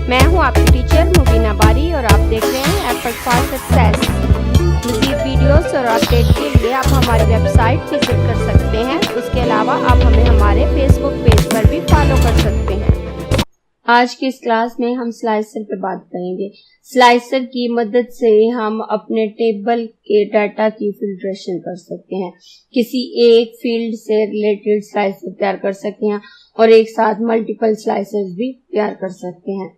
मैं हूं आपकी टीचर मुबीना बारी और आप देख रहे हैं एफर्ट फॉर सक्सेस। मज़ीद वीडियोस और अपडेट के लिए आप हमारी वेबसाइट विजिट कर सकते हैं। उसके अलावा आप हमें हमारे फेसबुक पेज पर भी फॉलो कर सकते हैं। आज की इस क्लास में हम स्लाइसर पे बात करेंगे। स्लाइसर की मदद से हम अपने टेबल के डाटा की फिल्ट्रेशन कर सकते हैं। किसी एक फील्ड से रिलेटेड स्लाइसर तैयार कर सकते हैं और एक साथ मल्टीपल स्लाइसर्स भी तैयार कर सकते हैं।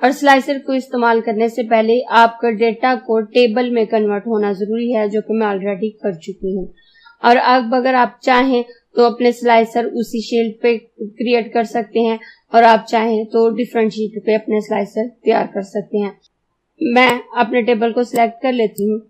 और स्लाइसर को इस्तेमाल करने से पहले आपका डेटा को टेबल में कन्वर्ट होना जरूरी है, जो कि मैं ऑलरेडी कर चुकी हूँ। और अब अगर आप चाहें तो अपने स्लाइसर उसी शीट पे क्रिएट कर सकते हैं और आप चाहें तो डिफरेंट शीट पे अपने स्लाइसर तैयार कर सकते हैं। मैं अपने टेबल को सिलेक्ट कर लेती हूँ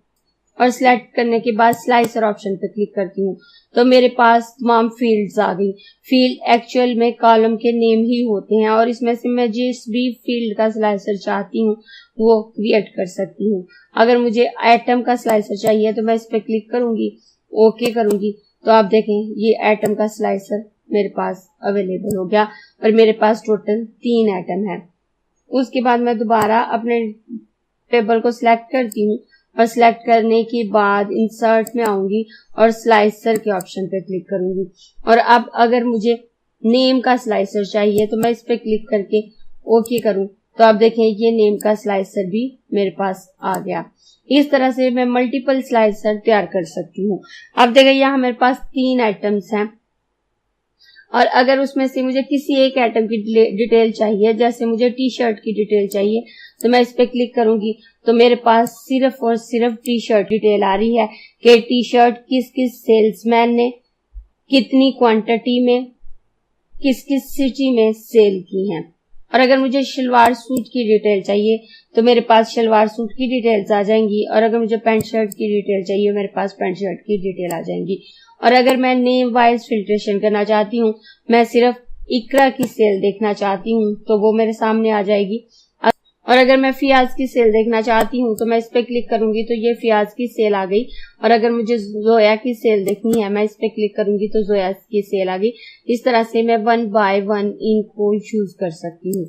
और सिलेक्ट करने के बाद स्लाइसर ऑप्शन पे क्लिक करती हूँ तो मेरे पास तमाम फील्ड्स आ गई। फील्ड एक्चुअल में कॉलम के नेम ही होते हैं और इसमें से मैं जिस भी फील्ड का स्लाइसर चाहती हूँ वो क्रिएट कर सकती हूँ। अगर मुझे एटम का स्लाइसर चाहिए तो मैं इस पे क्लिक करूंगी, ओके करूंगी तो आप देखें ये एटम का स्लाइसर मेरे पास अवेलेबल हो गया और मेरे पास टोटल 3 एटम है। उसके बाद मैं दोबारा अपने टेबल को सिलेक्ट करती हूँ और सिलेक्ट करने के बाद इंसर्ट में आऊंगी और स्लाइसर के ऑप्शन पे क्लिक करूंगी। और अब अगर मुझे नेम का स्लाइसर चाहिए तो मैं इस पे क्लिक करके ओके करूं तो आप देखें ये नेम का स्लाइसर भी मेरे पास आ गया। इस तरह से मैं मल्टीपल स्लाइसर तैयार कर सकती हूँ। अब देखिए यहाँ मेरे पास 3 आइटम्स हैं और अगर उसमें से मुझे किसी एक आइटम की डिटेल चाहिए, जैसे मुझे टी शर्ट की डिटेल चाहिए, तो मैं इस पे क्लिक करूंगी तो मेरे पास सिर्फ और सिर्फ टी शर्ट डिटेल आ रही है कि टी शर्ट किस किस सेल्समैन ने कितनी क्वांटिटी में किस किस सिटी में सेल की है। और अगर मुझे शलवार सूट की डिटेल चाहिए तो मेरे पास शलवार सूट की डिटेल्स आ जाएंगी और अगर मुझे पैंट शर्ट की डिटेल चाहिए मेरे पास पैंट शर्ट की डिटेल आ जाएंगी। और अगर मैं नेम वाइज फिल्ट्रेशन करना चाहती हूँ, मैं सिर्फ इकरा की सेल देखना चाहती हूँ तो वो मेरे सामने आ जाएगी। और अगर मैं फियाज की सेल देखना चाहती हूँ तो मैं इस पे क्लिक करूंगी तो ये फियाज की सेल आ गई। और अगर मुझे जोया की सेल देखनी है मैं इस पे क्लिक करूंगी तो जोया की सेल आ गई। इस तरह से मैं 1 बाय 1 इनको यूज कर सकती हूँ।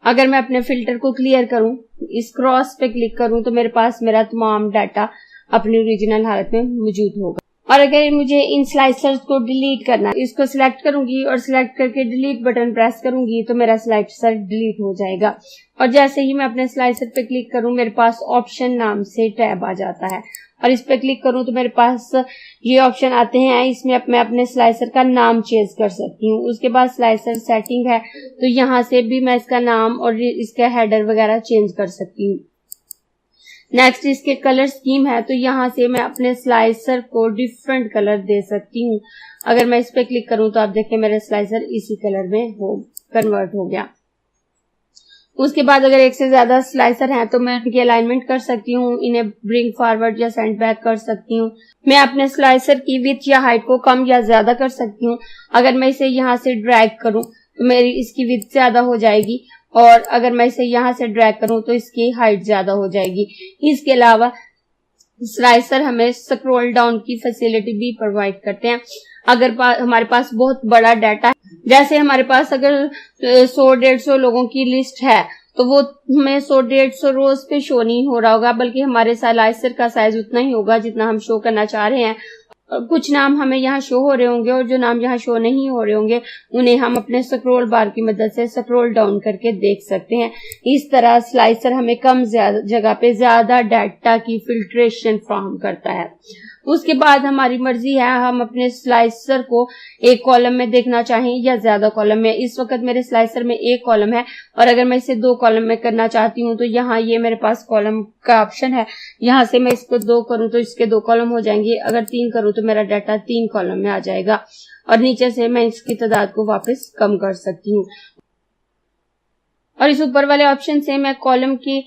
अगर मैं अपने फिल्टर को क्लियर करूं, इस क्रॉस पे क्लिक करूं तो मेरे पास मेरा तमाम डाटा अपनी ओरिजिनल हालत में मौजूद होगा। और अगर मुझे इन स्लाइसर्स को डिलीट करना है, इसको सिलेक्ट करूंगी और सिलेक्ट करके डिलीट बटन प्रेस करूंगी तो मेरा स्लाइसर डिलीट हो जाएगा। और जैसे ही मैं अपने स्लाइसर पे क्लिक करूं मेरे पास ऑप्शन नाम से टैब आ जाता है और इस पे क्लिक करूं तो मेरे पास ये ऑप्शन आते हैं। इसमें मैं अपने स्लाइसर का नाम चेंज कर सकती हूँ। उसके बाद स्लाइसर सेटिंग है तो यहाँ से भी मैं इसका नाम और इसका हेडर वगैरह चेंज कर सकती हूँ। नेक्स्ट इसके कलर स्कीम है तो यहाँ से मैं अपने स्लाइसर को डिफरेंट कलर दे सकती हूँ। अगर मैं इस पे क्लिक करूँ तो आप देखें मेरा स्लाइसर इसी कलर में कन्वर्ट हो गया। उसके बाद अगर एक से ज्यादा स्लाइसर हैं तो मैं इनकी अलाइनमेंट कर सकती हूँ, इन्हें ब्रिंग फॉरवर्ड या सेंड बैक कर सकती हूँ। मैं अपने स्लाइसर की विड्थ या हाइट को कम या ज्यादा कर सकती हूँ। अगर मैं इसे यहाँ से ड्रैग करूँ तो मेरी इसकी विड्थ ज्यादा हो जाएगी और अगर मैं इसे यहाँ से ड्रैग करूँ तो इसकी हाइट ज्यादा हो जाएगी। इसके अलावा स्लाइसर हमें स्क्रॉल डाउन की फैसिलिटी भी प्रोवाइड करते हैं। अगर हमारे पास बहुत बड़ा डाटा है, जैसे हमारे पास अगर 100-150 लोगों की लिस्ट है तो वो हमें 100-150 रोज पे शो नहीं हो रहा होगा, बल्कि हमारे स्लाइसर का साइज उतना ही होगा जितना हम शो करना चाह रहे हैं। कुछ नाम हमें यहाँ शो हो रहे होंगे और जो नाम यहाँ शो नहीं हो रहे होंगे उन्हें हम अपने स्क्रॉल बार की मदद से स्क्रॉल डाउन करके देख सकते हैं। इस तरह स्लाइसर हमें कम जगह पे ज्यादा डाटा की फिल्ट्रेशन फ्राहम करता है। उसके बाद हमारी मर्जी है हम अपने स्लाइसर को एक कॉलम में देखना चाहें या ज्यादा कॉलम में। इस वक्त मेरे स्लाइसर में एक कॉलम है और अगर मैं इसे 2 कॉलम में करना चाहती हूँ तो यहाँ ये मेरे पास कॉलम का ऑप्शन है। यहाँ से मैं इसको 2 करूँ तो इसके 2 कॉलम हो जाएंगे। अगर 3 करूँ तो मेरा डाटा 3 कॉलम में आ जाएगा और नीचे से मैं इसकी तादाद को वापस कम कर सकती हूँ। और इस ऊपर वाले ऑप्शन से मैं कॉलम के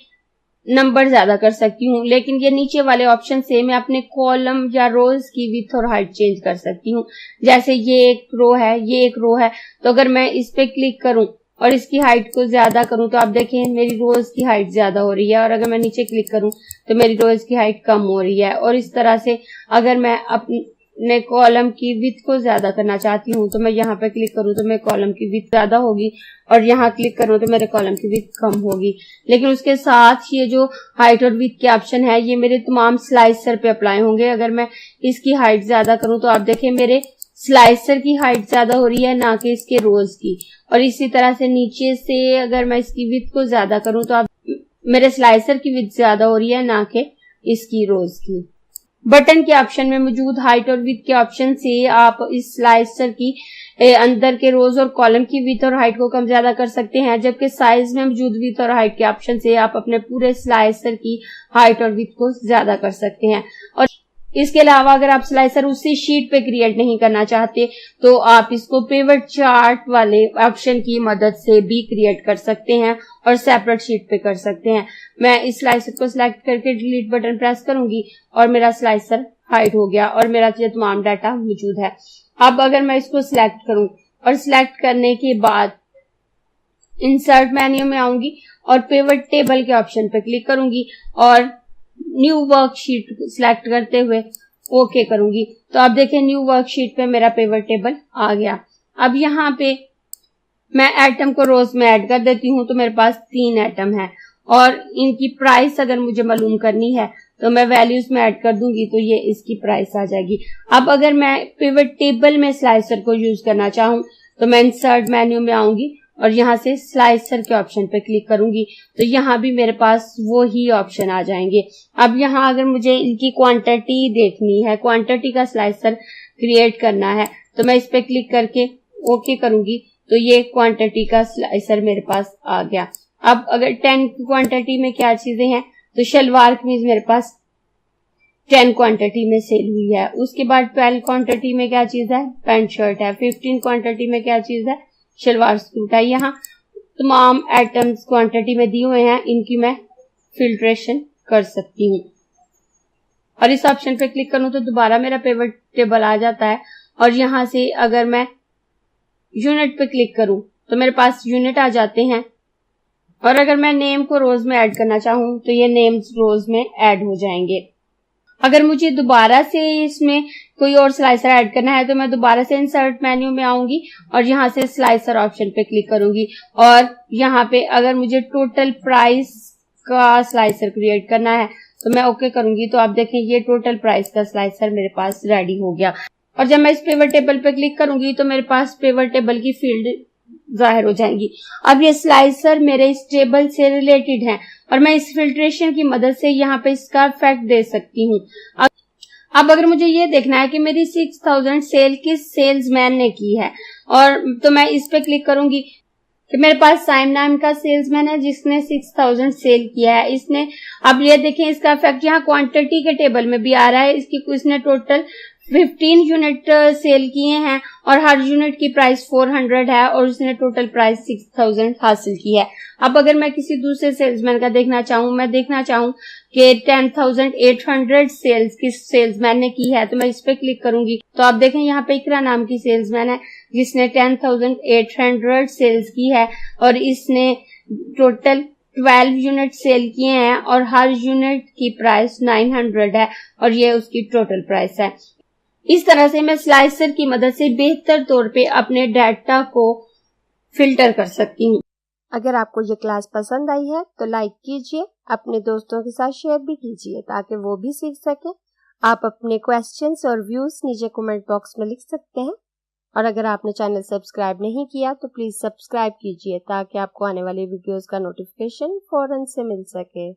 नंबर ज्यादा कर सकती हूँ, लेकिन ये नीचे वाले ऑप्शन से मैं अपने कॉलम या रोज की विड्थ और हाइट चेंज कर सकती हूँ। जैसे ये एक रो है, ये एक रो है, तो अगर मैं इस पे क्लिक करूँ और इसकी हाइट को ज्यादा करूँ तो आप देखें मेरी रोज की हाइट ज्यादा हो रही है और अगर मैं नीचे क्लिक करूँ तो मेरी रोज की हाइट कम हो रही है। और इस तरह से अगर मैं अपनी मैं कॉलम की विड्थ को ज्यादा करना चाहती हूँ, तो मैं यहाँ पे क्लिक करूँ तो मेरे कॉलम की विड्थ ज्यादा होगी, और यहाँ क्लिक करूँ तो मेरे कॉलम की विड्थ कम होगी। लेकिन उसके साथ ये जो हाइट और विड्थ के ऑप्शन है ये मेरे तमाम स्लाइसर पे अप्लाई होंगे। अगर मैं इसकी हाइट ज्यादा करूँ तो आप देखें मेरे स्लाइसर की हाइट ज्यादा हो रही है, ना कि इसके रोज की। और इसी तरह से नीचे से अगर मैं इसकी विड्थ को ज्यादा करूँ तो आप मेरे स्लाइसर की विड्थ ज्यादा हो रही है, ना कि इसकी रोज की। बटन के ऑप्शन में मौजूद हाइट और विड्थ के ऑप्शन से आप इस स्लाइसर की अंदर के रोज और कॉलम की विड्थ और हाइट को कम ज्यादा कर सकते हैं, जबकि साइज में मौजूद विड्थ और हाइट के ऑप्शन से आप अपने पूरे स्लाइसर की हाइट और विड्थ को ज्यादा कर सकते हैं। और इसके अलावा अगर आप स्लाइसर उसी शीट पे क्रिएट नहीं करना चाहते तो आप इसको पिवट चार्ट वाले ऑप्शन की मदद से भी क्रिएट कर सकते हैं और सेपरेट शीट पे कर सकते हैं। मैं इस स्लाइसर को सिलेक्ट करके डिलीट बटन प्रेस करूंगी और मेरा स्लाइसर हाइड हो गया और मेरा तमाम डाटा मौजूद है। अब अगर मैं इसको सिलेक्ट करूं और सिलेक्ट करने के बाद इंसर्ट मेन्यू में आऊंगी और पिवट टेबल के ऑप्शन पे क्लिक करूंगी और न्यू वर्कशीट सिलेक्ट करते हुए ओके करूंगी, तो आप देखें न्यू वर्कशीट पे मेरा पिवट टेबल आ गया। अब यहाँ पे मैं एटम को रोज में ऐड कर देती हूँ, तो मेरे पास 3 एटम है और इनकी प्राइस अगर मुझे मालूम करनी है तो मैं वैल्यूज में ऐड कर दूंगी, तो ये इसकी प्राइस आ जाएगी। अब अगर मैं पिवट टेबल में स्लाइसर को यूज करना चाहूँ तो मैं इंसर्ट मेन्यू में आऊंगी और यहाँ से स्लाइसर के ऑप्शन पे क्लिक करूंगी, तो यहाँ भी मेरे पास वो ही ऑप्शन आ जाएंगे। अब यहाँ अगर मुझे इनकी क्वांटिटी देखनी है, क्वांटिटी का स्लाइसर क्रिएट करना है, तो मैं इस पे क्लिक करके ओके करूंगी, तो ये क्वांटिटी का स्लाइसर मेरे पास आ गया। अब अगर 10 क्वांटिटी में क्या चीजें हैं, तो शलवार कमीज मेरे पास 10 क्वांटिटी में सेल हुई है। उसके बाद 12 क्वांटिटी में क्या चीज है, पैंट शर्ट है। 15 क्वांटिटी में क्या चीज है, शलवार सूट है। यहाँ तमाम आइटम्स क्वांटिटी में दिए हुए हैं, इनकी मैं फिल्ट्रेशन कर सकती हूँ और इस ऑप्शन पे क्लिक करूँ तो दोबारा मेरा पिवट टेबल आ जाता है। और यहाँ से अगर मैं यूनिट पे क्लिक करूँ तो मेरे पास यूनिट आ जाते हैं, और अगर मैं नेम को रोज में ऐड करना चाहूँ तो ये नेम्स रोज में ऐड हो जाएंगे। अगर मुझे दोबारा से इसमें कोई और स्लाइसर ऐड करना है तो मैं दोबारा से इंसर्ट मेन्यू में आऊंगी और यहाँ से स्लाइसर ऑप्शन पे क्लिक करूंगी, और यहाँ पे अगर मुझे टोटल प्राइस का स्लाइसर क्रिएट करना है तो मैं ओके करूंगी, तो आप देखें ये टोटल प्राइस का स्लाइसर मेरे पास रेडी हो गया। और जब मैं इस पिवट टेबल पे क्लिक करूंगी तो मेरे पास पिवट टेबल की फील्ड जाहिर हो जाएंगी। अब ये स्लाइसर मेरे इस टेबल से रिलेटेड है और मैं इस फिल्ट्रेशन की मदद से यहाँ पे इसका इफेक्ट दे सकती हूँ। अब अगर मुझे ये देखना है कि मेरी 6000 सेल किस सेल्समैन ने की है, और तो मैं इस पे क्लिक करूंगी कि मेरे पास साइम नाम का सेल्समैन है जिसने 6000 सेल किया है। इसने, अब ये देखें इसका इफेक्ट यहाँ क्वांटिटी के टेबल में भी आ रहा है। इसने टोटल 15 यूनिट सेल किए हैं और हर यूनिट की प्राइस 400 है और उसने टोटल प्राइस 6000 हासिल की है। अब अगर मैं किसी दूसरे सेल्समैन का देखना चाहूँ, मैं देखना चाहूँ कि 10,800 सेल्स किस सेल्समैन ने की है, तो मैं इस पे क्लिक करूंगी, तो आप देखें यहाँ पे इकरा नाम की सेल्समैन है जिसने 10,800 सेल्स की है और इसने टोटल 12 यूनिट सेल किए हैं और हर यूनिट की प्राइस 900 है और ये उसकी टोटल प्राइस है। इस तरह से मैं स्लाइसर की मदद से बेहतर तौर पे अपने डाटा को फिल्टर कर सकती हूँ। अगर आपको ये क्लास पसंद आई है तो लाइक कीजिए, अपने दोस्तों के साथ शेयर भी कीजिए ताकि वो भी सीख सकें। आप अपने क्वेश्चंस और व्यूज नीचे कमेंट बॉक्स में लिख सकते हैं, और अगर आपने चैनल सब्सक्राइब नहीं किया तो प्लीज सब्सक्राइब कीजिए ताकि आपको आने वाली वीडियोस का नोटिफिकेशन फौरन से मिल सके।